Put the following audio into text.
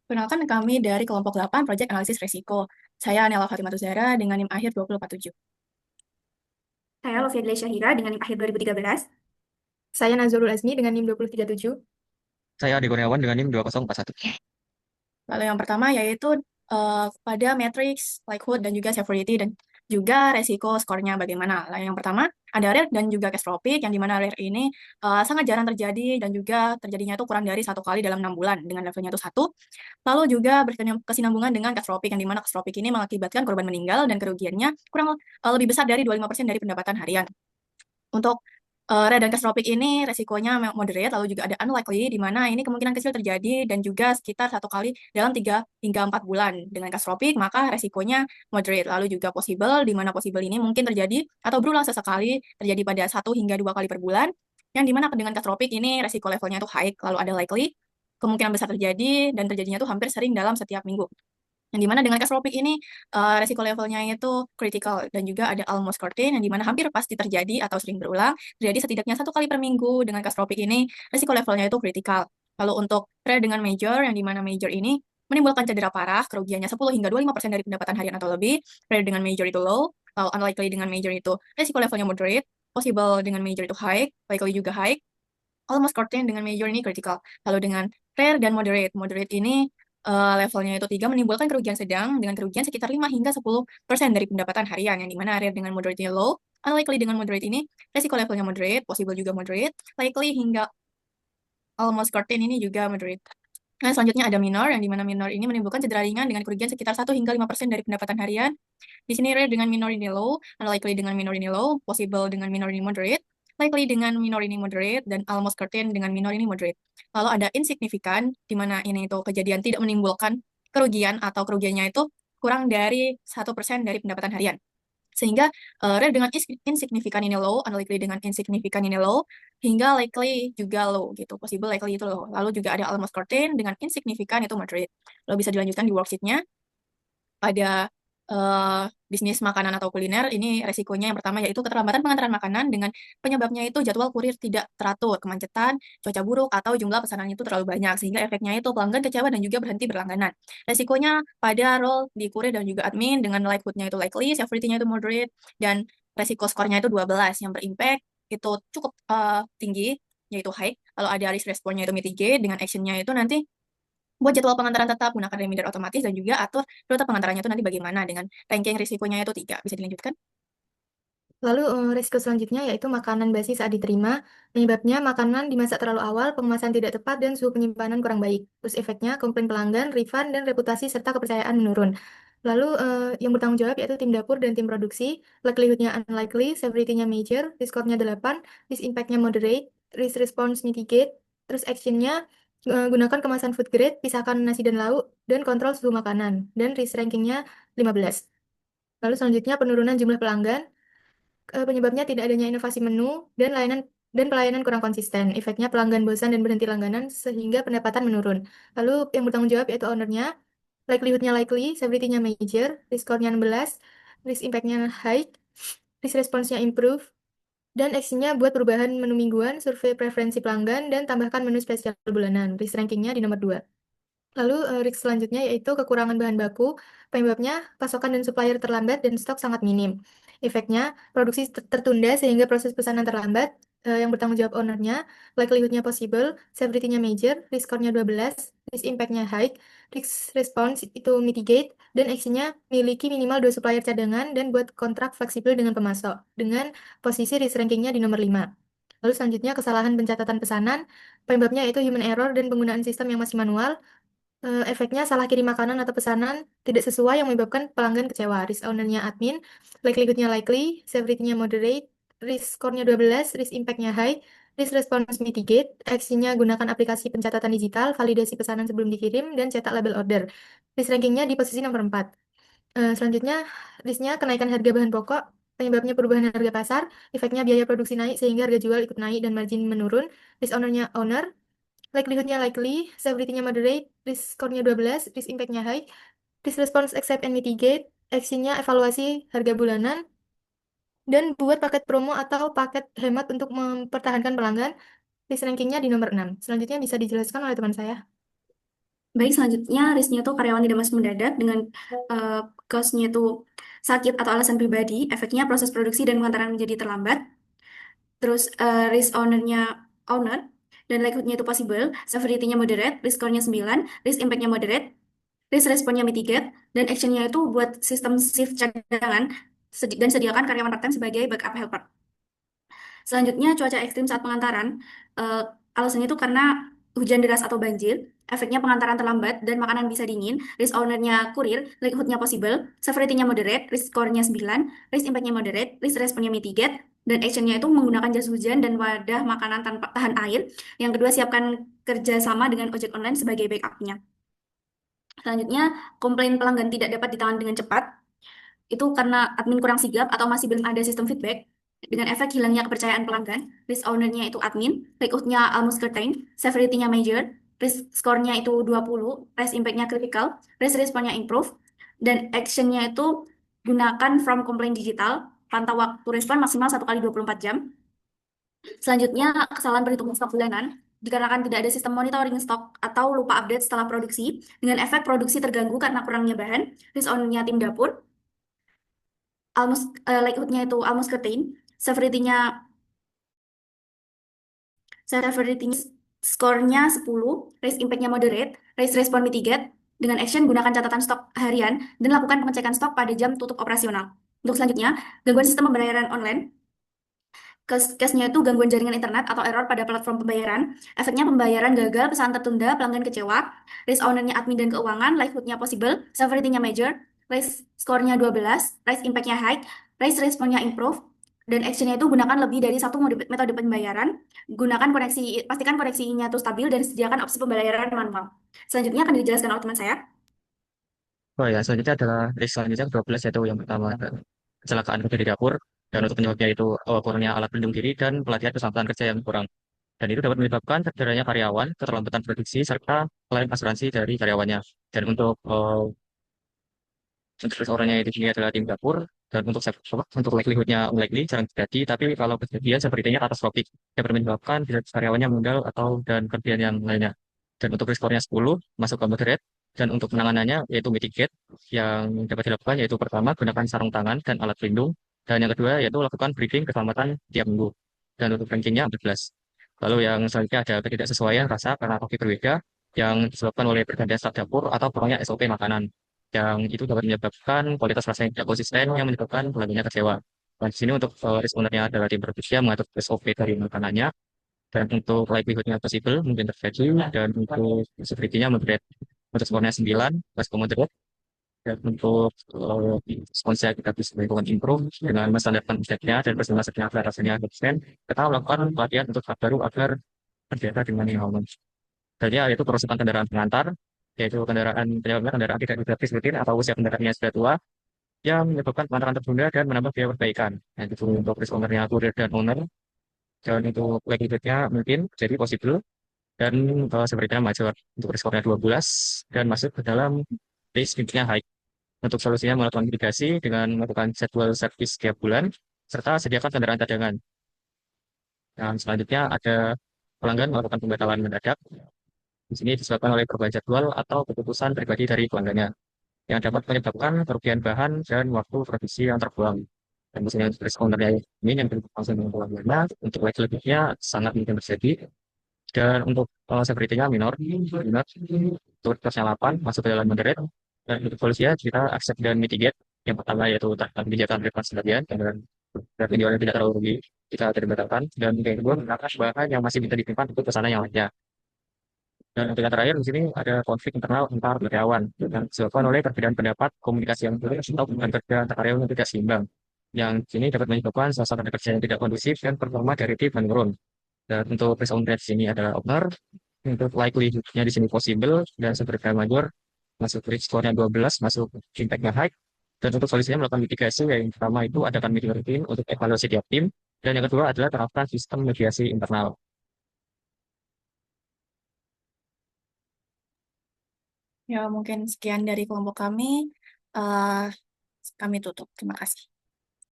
Perkenalkan kami dari kelompok 8 Project Analisis Resiko. Saya Nela Fatimah Tuzara dengan NIM akhir 2047. Saya Lovia Glesia Syahira dengan NIM akhir 2013. Saya Nazrul Azmi dengan NIM 2037. Saya Adi Kurniawan dengan NIM 2041. Lalu yang pertama yaitu pada matrix, likelihood, dan juga severity, dan juga resiko skornya bagaimana. Lalu yang pertama ada rare dan juga catastrophic, yang dimana rare ini sangat jarang terjadi dan juga terjadinya itu kurang dari 1 kali dalam 6 bulan dengan levelnya itu 1. Lalu juga berkesinambungan dengan catastrophic, yang dimana catastrophic ini mengakibatkan korban meninggal dan kerugiannya kurang lebih besar dari 25% dari pendapatan harian. Untuk rare dan catastrophic ini resikonya moderate, lalu juga ada unlikely, di mana ini kemungkinan kecil terjadi dan juga sekitar 1 kali dalam 3 hingga 4 bulan. Dengan catastrophic, maka resikonya moderate. Lalu juga possible, di mana possible ini mungkin terjadi atau berulang sesekali, terjadi pada 1 hingga 2 kali per bulan. Yang dimana dengan catastrophic ini resiko levelnya itu high, lalu ada likely, kemungkinan besar terjadi dan terjadinya itu hampir sering dalam setiap minggu. Yang dimana dengan catastrophic ini resiko levelnya itu critical dan juga ada almost certain, yang dimana hampir pasti terjadi atau sering berulang, terjadi setidaknya 1 kali per minggu. Dengan catastrophic ini resiko levelnya itu critical. Lalu untuk rare dengan major, yang dimana major ini menimbulkan cedera parah, kerugiannya 10 hingga 25% dari pendapatan harian atau lebih. Rare dengan major itu low, lalu unlikely dengan major itu resiko levelnya moderate, possible dengan major itu high, likely juga high, almost certain dengan major ini critical. Lalu dengan rare dan moderate, moderate ini levelnya itu 3, menimbulkan kerugian sedang dengan kerugian sekitar 5 hingga 10% dari pendapatan harian, yang dimana rare dengan moderate ini low, unlikely dengan moderate ini resiko levelnya moderate, possible juga moderate, likely hingga almost certain ini juga moderate. Nah, selanjutnya ada minor, yang dimana minor ini menimbulkan cedera ringan dengan kerugian sekitar 1 hingga 5% dari pendapatan harian. Di sini rare dengan minor ini low, unlikely dengan minor ini low, possible dengan minor ini moderate, likely dengan minor ini moderate, dan almost certain dengan minor ini moderate. Lalu ada insignificant, di mana ini itu kejadian tidak menimbulkan kerugian atau kerugiannya itu kurang dari 1% dari pendapatan harian. Sehingga rare dengan insignificant ini low, unlikely dengan insignificant ini low, hingga likely juga low gitu. Possible, likely itu low. Lalu juga ada almost certain dengan insignificant itu moderate. Lalu bisa dilanjutkan di worksheet-nya. Pada bisnis makanan atau kuliner, ini resikonya yang pertama yaitu keterlambatan pengantaran makanan, dengan penyebabnya itu jadwal kurir tidak teratur, kemacetan, cuaca buruk, atau jumlah pesanan itu terlalu banyak, sehingga efeknya itu pelanggan kecewa dan juga berhenti berlangganan. Resikonya pada role di kurir dan juga admin, dengan likelihood-nya itu likely, severity-nya itu moderate, dan resiko skornya itu 12, yang berimpact itu cukup tinggi, yaitu high. Lalu ada risk response-nya itu mitigate, dengan action-nya itu nanti buat jadwal pengantaran tetap, gunakan reminder otomatis, dan juga atur rute pengantarannya itu nanti bagaimana, dengan ranking risikonya itu 3. Bisa dilanjutkan? Lalu risiko selanjutnya yaitu makanan basi saat diterima. Penyebabnya makanan dimasak terlalu awal, pengemasan tidak tepat, dan suhu penyimpanan kurang baik. Terus efeknya komplain pelanggan, refund, dan reputasi serta kepercayaan menurun. Lalu yang bertanggung jawab yaitu tim dapur dan tim produksi. Likelihood-nya unlikely, severity-nya major, risk-score-nya 8, risk impact-nya moderate, risk response mitigate. Terus action-nya gunakan kemasan food grade, pisahkan nasi dan lauk, dan kontrol suhu makanan. Dan risk ranking-nya 15. Lalu selanjutnya penurunan jumlah pelanggan. Penyebabnya tidak adanya inovasi menu dan pelayanan kurang konsisten. Efeknya pelanggan bosan dan berhenti langganan sehingga pendapatan menurun. Lalu yang bertanggung jawab yaitu ownernya, likelihood-nya likely, severity-nya major, risk score-nya 16, risk impact-nya high, risk response-nya improve, dan action-nya buat perubahan menu mingguan, survei preferensi pelanggan, dan tambahkan menu spesial bulanan. Risk ranking-nya di nomor 2. Lalu risk selanjutnya yaitu kekurangan bahan baku, penyebabnya pasokan dan supplier terlambat dan stok sangat minim. Efeknya produksi tertunda sehingga proses pesanan terlambat. Yang bertanggung jawab ownernya, likelihood-nya possible, severity-nya major, risk score-nya 12, risk impact-nya high, risk response itu mitigate, dan action-nya miliki minimal 2 supplier cadangan dan buat kontrak fleksibel dengan pemasok, dengan posisi risk ranking-nya di nomor 5. Lalu selanjutnya kesalahan pencatatan pesanan, penyebabnya itu human error dan penggunaan sistem yang masih manual. Efeknya salah kirim makanan atau pesanan tidak sesuai yang menyebabkan pelanggan kecewa. Risk ownernya admin, likelihood-nya likely, severity-nya moderate, risk score-nya 12, risk impact-nya high, risk response mitigate, action-nya gunakan aplikasi pencatatan digital, validasi pesanan sebelum dikirim, dan cetak label order. Risk ranking-nya di posisi nomor 4. Selanjutnya, risknya kenaikan harga bahan pokok, penyebabnya perubahan harga pasar, efeknya biaya produksi naik sehingga harga jual ikut naik dan margin menurun. Risk ownernya owner, likelihood-nya likely, severity-nya moderate, risk score-nya 12, risk impact-nya high, risk response accept and mitigate, action-nya evaluasi harga bulanan, dan buat paket promo atau paket hemat untuk mempertahankan pelanggan. Risk ranking-nya di nomor 6. Selanjutnya bisa dijelaskan oleh teman saya. Baik, selanjutnya risknya itu karyawan tidak masuk mendadak dengan cause-nya itu sakit atau alasan pribadi, efeknya proses produksi dan pengantaran menjadi terlambat. Terus risk owner dan likelihood-nya itu possible, severity-nya moderate, risk score-nya 9, risk impact-nya moderate, risk response-nya mitigate, dan action-nya itu buat sistem shift cadangan dan sediakan karyawan part-time sebagai backup helper. Selanjutnya, cuaca ekstrim saat pengantaran. Eh, Alasannya itu karena hujan deras atau banjir, efeknya pengantaran terlambat, dan makanan bisa dingin. Risk owner-nya kurir, likelihood-nya possible, severity-nya moderate, risk score-nya 9, risk impact-nya moderate, risk response-nya mitigate, dan action-nya itu menggunakan jas hujan dan wadah makanan tanpa tahan air. Yang kedua, siapkan kerjasama dengan ojek online sebagai backup-nya. Selanjutnya, komplain pelanggan tidak dapat ditangani dengan cepat itu karena admin kurang sigap atau masih belum ada sistem feedback. Dengan efek hilangnya kepercayaan pelanggan, risk owner-nya itu admin, likelihood-nya almost certain, severity-nya major, risk score-nya itu 20, risk impact-nya critical, risk response-nya improve, dan action-nya itu gunakan from complaint digital, pantau waktu respon maksimal 1 kali 24 jam. Selanjutnya, kesalahan perhitungan stok bulanan, dikarenakan tidak ada sistem monitoring stok atau lupa update setelah produksi, dengan efek produksi terganggu karena kurangnya bahan, risk owner-nya tim dapur, likelihood-nya itu almost certain, severity-nya severity-nya skornya 10, risk impact-nya moderate, risk response mitigate, dengan action gunakan catatan stok harian dan lakukan pengecekan stok pada jam tutup operasional. Untuk selanjutnya, gangguan sistem pembayaran online. Case-nya itu gangguan jaringan internet atau error pada platform pembayaran. Efeknya pembayaran gagal, pesanan tertunda, pelanggan kecewa. Risk owner-nya admin dan keuangan, likelihood-nya possible, severity-nya major, risk score-nya 12, risk impact-nya high, risk response-nya improve, dan action-nya itu gunakan lebih dari satu metode pembayaran. Pastikan koneksinya itu stabil dan sediakan opsi pembayaran manual. Selanjutnya akan dijelaskan oleh teman saya. Oh ya, selanjutnya adalah risk selanjutnya 12, yaitu yang pertama kecelakaan kerja di dapur, dan untuk penyebabnya itu kurangnya alat pelindung diri dan pelatihan keselamatan kerja yang kurang. Dan itu dapat menyebabkan cederanya karyawan, keterlambatan produksi, serta klaim asuransi dari karyawannya. Dan untuk orangnya itu sendiri adalah tim dapur, dan untuk likelihood-nya unlikely, jarang terjadi, tapi kalau kejadian sepertinya katastrofik, dapat menyebabkan karyawannya meninggal atau dan kejadian yang lainnya. Dan untuk reskornya 10, masuk ke moderate, dan untuk penanganannya yaitu mitigate, yang dapat dilakukan yaitu pertama, gunakan sarung tangan dan alat pelindung, dan yang kedua yaitu lakukan briefing keselamatan tiap minggu. Dan untuk rankingnya 14. Lalu yang selanjutnya ada ketidaksesuaian rasa karena topik berbeda, yang disebabkan oleh pergantian staf dapur atau kurangnya SOP makanan, yang itu dapat menyebabkan kualitas rasa yang tidak konsisten yang menyebabkan pelanggannya kecewa. Dan di sini untuk risk owner-nya adalah tim produksi yang mengatur SOP dari makanannya, dan untuk likelihood-nya possible mungkin terjadi, dan untuk severity-nya moderate. Untuk skornya 9, plus moderate, dan untuk responsnya kita bisa melakukan improve dengan menstandarkan objeknya dan presentasinya rasanya konsisten. Kita melakukan pelatihan untuk tahap baru agar terbiasa dengan nyaman. Jadi yaitu perusahaan kendaraan pengantar, yaitu penyebabnya kendaraan tidak diberi rutin atau usia kendaraannya sudah tua, yang menyebabkan pengantaran tertunda dan menambah biaya perbaikan. Nah, itu untuk risk owner-nya kurir dan owner, dan untuk likelihood-nya mungkin jadi possible, dan sebenarnya major. Untuk risk owner 12, dan masuk ke dalam risk nya high. Untuk solusinya melakukan mitigasi dengan melakukan jadwal servis setiap bulan, serta sediakan kendaraan cadangan. Dan selanjutnya ada pelanggan melakukan pembatalan mendadak. Di sini disebabkan oleh perubahan jadwal atau keputusan pribadi dari pelanggannya, yang dapat menyebabkan kerugian bahan dan waktu produksi yang terbuang. Dan misalnya untuk risk owner ini yang langsung dengan pelanggannya, untuk lebih-lebihnya sangat mungkin terjadi. Dan untuk severity-nya minor, untuk terusnya 8, masuk ke dalam moderate. Dan untuk solusinya kita accept dan mitigate. Yang pertama yaitu kebijakan refund sebagian, dan penjualan tidak terlalu rugi, kita tidak batalkan. Dan yang kedua, menggunakan bahan yang masih bisa disimpan untuk pesanan yang lainnya. Dan untuk yang terakhir, di sini ada konflik internal antar karyawan, yang disebabkan oleh perbedaan pendapat, komunikasi yang buruk, atau hubungan kerja antar karyawan yang tidak seimbang. Yang ini dapat menyebabkan suasana kerja yang tidak kondusif dan performa dari tim menurun. Dan untuk risk on rate di sini adalah owner, untuk likelihood-nya di sini possible, dan seberapa major, masuk risk score-nya 12, masuk impact-nya high. Dan untuk solusinya melakukan mitigasi, yang pertama itu adakan meeting rutin untuk evaluasi tiap tim, dan yang kedua adalah terapkan sistem mediasi internal. Ya, mungkin sekian dari kelompok kami. Eh, Kami tutup. Terima kasih.